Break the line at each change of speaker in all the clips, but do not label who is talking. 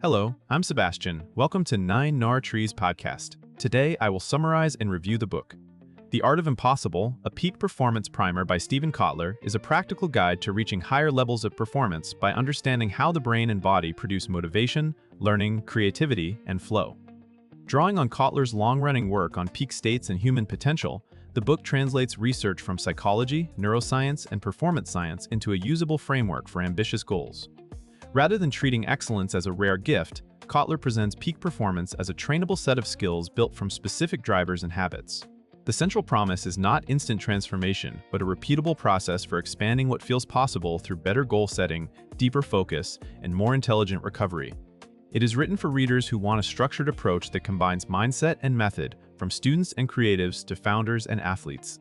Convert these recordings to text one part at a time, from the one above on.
Hello, I'm Sebastian. Welcome to 9 Trees podcast. Today, I will summarize and review the book. The Art of Impossible, a peak performance primer by Kotler, is a practical guide to reaching higher levels of performance by understanding how the brain and body produce motivation, learning, creativity, and flow. Drawing on Kotler's long-running work on peak states and human potential, the book translates research from psychology, neuroscience, and performance science into a usable framework for ambitious goals. Rather than treating excellence as a rare gift, Kotler presents peak performance as a trainable set of skills built from specific drivers and habits. The central promise is not instant transformation, but a repeatable process for expanding what feels possible through better goal setting, deeper focus, and more intelligent recovery. It is written for readers who want a structured approach that combines mindset and method, from students and creatives to founders and athletes.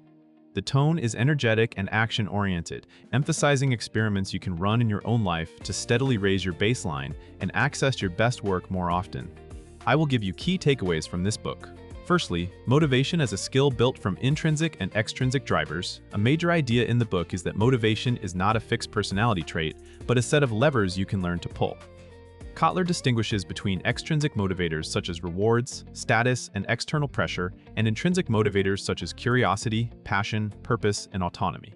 The tone is energetic and action-oriented, emphasizing experiments you can run in your own life to steadily raise your baseline and access your best work more often. I will give you key takeaways from this book. Firstly, motivation as a skill built from intrinsic and extrinsic drivers. A major idea in the book is that motivation is not a fixed personality trait, but a set of levers you can learn to pull. Kotler distinguishes between extrinsic motivators such as rewards, status, and external pressure, and intrinsic motivators such as curiosity, passion, purpose, and autonomy.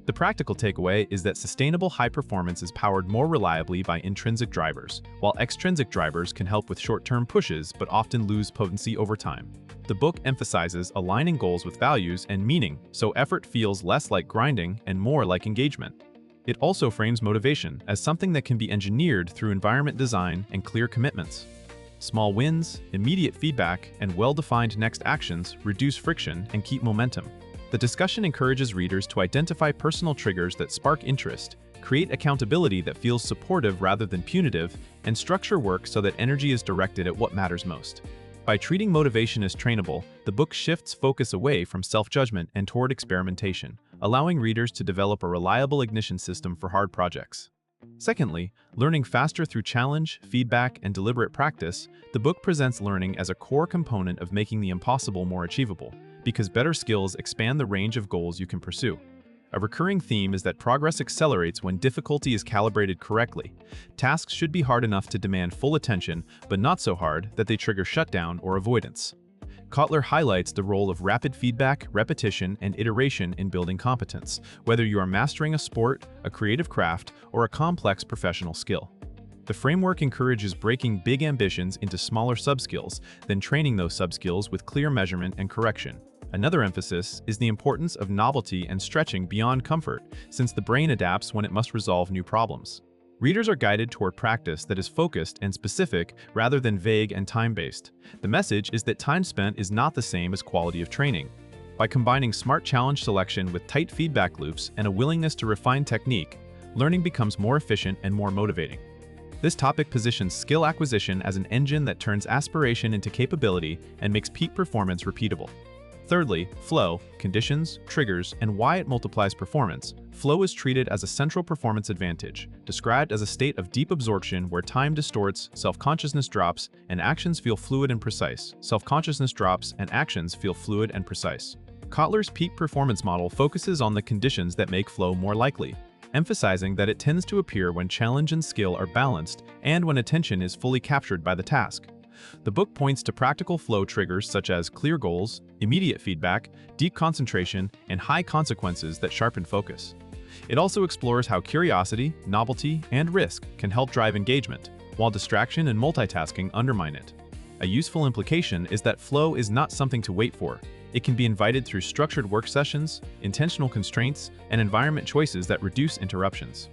The practical takeaway is that sustainable high performance is powered more reliably by intrinsic drivers, while extrinsic drivers can help with short-term pushes but often lose potency over time. The book emphasizes aligning goals with values and meaning, so effort feels less like grinding and more like engagement. It also frames motivation as something that can be engineered through environment design and clear commitments. Small wins, immediate feedback, and well-defined next actions reduce friction and keep momentum. The discussion encourages readers to identify personal triggers that spark interest, create accountability that feels supportive rather than punitive, and structure work so that energy is directed at what matters most. By treating motivation as trainable, the book shifts focus away from self-judgment and toward experimentation, allowing readers to develop a reliable ignition system for hard projects. Secondly, learning faster through challenge, feedback, and deliberate practice, the book presents learning as a core component of making the impossible more achievable, because better skills expand the range of goals you can pursue. A recurring theme is that progress accelerates when difficulty is calibrated correctly. Tasks should be hard enough to demand full attention, but not so hard that they trigger shutdown or avoidance. Kotler highlights the role of rapid feedback, repetition, and iteration in building competence, whether you are mastering a sport, a creative craft, or a complex professional skill. The framework encourages breaking big ambitions into smaller subskills, then training those subskills with clear measurement and correction. Another emphasis is the importance of novelty and stretching beyond comfort, since the brain adapts when it must resolve new problems. Readers are guided toward practice that is focused and specific rather than vague and time-based. The message is that time spent is not the same as quality of training. By combining smart challenge selection with tight feedback loops and a willingness to refine technique, learning becomes more efficient and more motivating. This topic positions skill acquisition as an engine that turns aspiration into capability and makes peak performance repeatable. Thirdly, flow, conditions, triggers, and why it multiplies performance. Flow is treated as a central performance advantage, described as a state of deep absorption where time distorts, self-consciousness drops, and actions feel fluid and precise. Self-consciousness drops, and actions feel fluid and precise. Kotler's peak performance model focuses on the conditions that make flow more likely, emphasizing that it tends to appear when challenge and skill are balanced and when attention is fully captured by the task. The book points to practical flow triggers such as clear goals, immediate feedback, deep concentration, and high consequences that sharpen focus. It also explores how curiosity, novelty, and risk can help drive engagement, while distraction and multitasking undermine it. A useful implication is that flow is not something to wait for. It can be invited through structured work sessions, intentional constraints, and environment choices that reduce interruptions.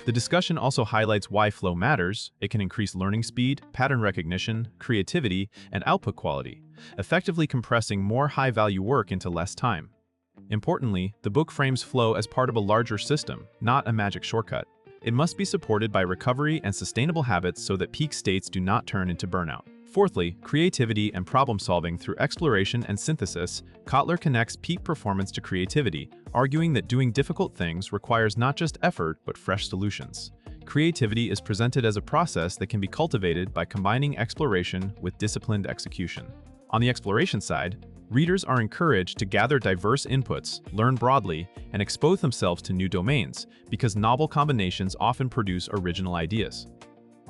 The discussion also highlights why flow matters. It can increase learning speed, pattern recognition, creativity, and output quality, effectively compressing more high-value work into less time. Importantly, the book frames flow as part of a larger system, not a magic shortcut. It must be supported by recovery and sustainable habits so that peak states do not turn into burnout. Fourthly, creativity and problem-solving through exploration and synthesis. Kotler connects peak performance to creativity, arguing that doing difficult things requires not just effort but fresh solutions. Creativity is presented as a process that can be cultivated by combining exploration with disciplined execution. On the exploration side, readers are encouraged to gather diverse inputs, learn broadly, and expose themselves to new domains, because novel combinations often produce original ideas.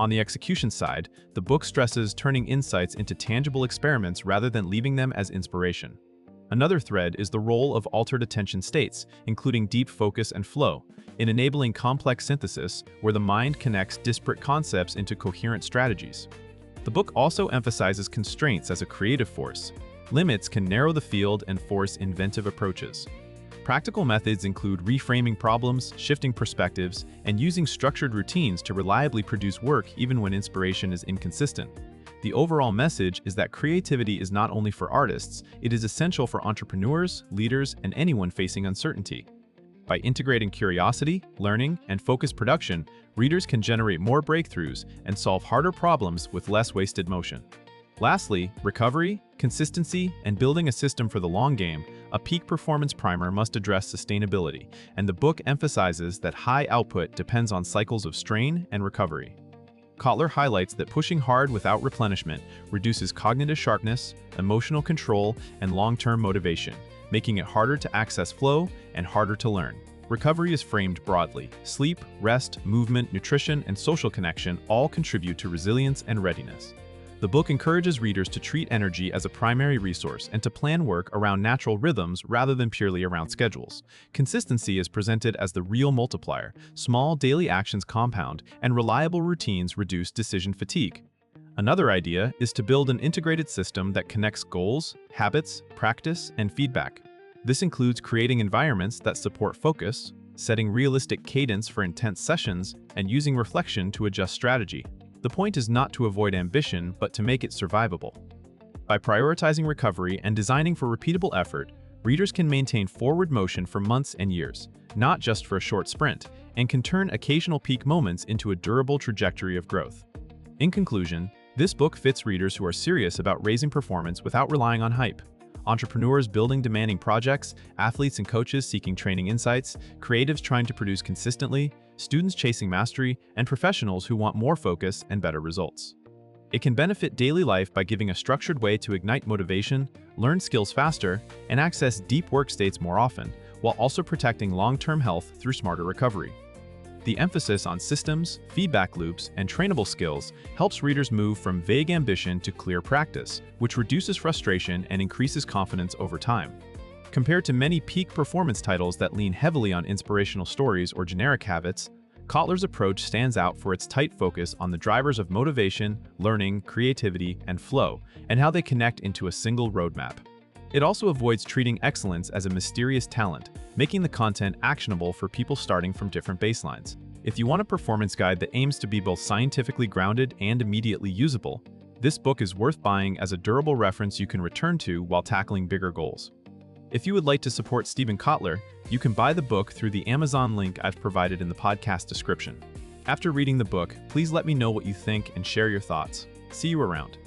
On the execution side, the book stresses turning insights into tangible experiments rather than leaving them as inspiration. Another thread is the role of altered attention states, including deep focus and flow, in enabling complex synthesis where the mind connects disparate concepts into coherent strategies. The book also emphasizes constraints as a creative force. Limits can narrow the field and force inventive approaches. Practical methods include reframing problems, shifting perspectives, and using structured routines to reliably produce work even when inspiration is inconsistent. The overall message is that creativity is not only for artists, it is essential for entrepreneurs, leaders, and anyone facing uncertainty. By integrating curiosity, learning, and focused production, readers can generate more breakthroughs and solve harder problems with less wasted motion. Lastly, recovery, consistency, and building a system for the long game, a peak performance primer must address sustainability, and the book emphasizes that high output depends on cycles of strain and recovery. Kotler highlights that pushing hard without replenishment reduces cognitive sharpness, emotional control, and long-term motivation, making it harder to access flow and harder to learn. Recovery is framed broadly. Sleep, rest, movement, nutrition, and social connection all contribute to resilience and readiness. The book encourages readers to treat energy as a primary resource and to plan work around natural rhythms rather than purely around schedules. Consistency is presented as the real multiplier. Small daily actions compound, and reliable routines reduce decision fatigue. Another idea is to build an integrated system that connects goals, habits, practice, and feedback. This includes creating environments that support focus, setting realistic cadence for intense sessions, and using reflection to adjust strategy. The point is not to avoid ambition, but to make it survivable. By prioritizing recovery and designing for repeatable effort, readers can maintain forward motion for months and years, not just for a short sprint, and can turn occasional peak moments into a durable trajectory of growth. In conclusion, this book fits readers who are serious about raising performance without relying on hype. Entrepreneurs building demanding projects, athletes and coaches seeking training insights, creatives trying to produce consistently, students chasing mastery, and professionals who want more focus and better results. It can benefit daily life by giving a structured way to ignite motivation, learn skills faster, and access deep work states more often, while also protecting long-term health through smarter recovery. The emphasis on systems, feedback loops, and trainable skills helps readers move from vague ambition to clear practice, which reduces frustration and increases confidence over time. Compared to many peak performance titles that lean heavily on inspirational stories or generic habits, Kotler's approach stands out for its tight focus on the drivers of motivation, learning, creativity, and flow, and how they connect into a single roadmap. It also avoids treating excellence as a mysterious talent, making the content actionable for people starting from different baselines. If you want a performance guide that aims to be both scientifically grounded and immediately usable, this book is worth buying as a durable reference you can return to while tackling bigger goals. If you would like to support Stephen Kotler, you can buy the book through the Amazon link I've provided in the podcast description. After reading the book, please let me know what you think and share your thoughts. See you around.